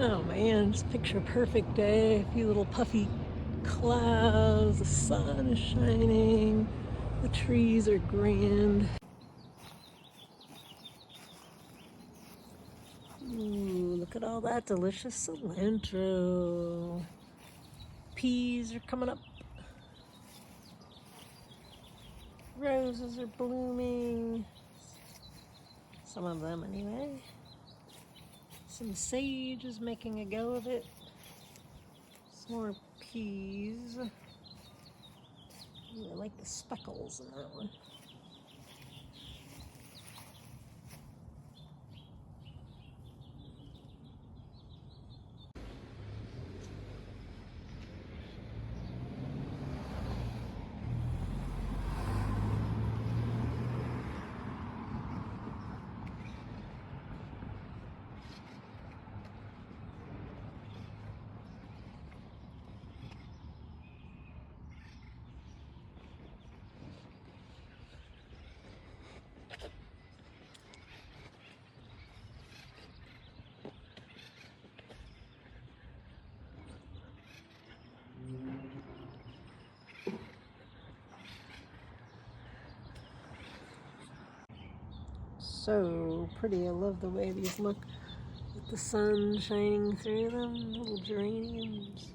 Oh man, it's picture perfect day. A few little puffy clouds, the sun is shining, the trees are grand. Ooh, look at all that delicious cilantro. Peas are coming up. Roses are blooming. Some of them anyway. Some sage is making a go of it. Some more peas. Ooh, I like the speckles in that one. So pretty. I love the way these look with the sun shining through them. Little geraniums.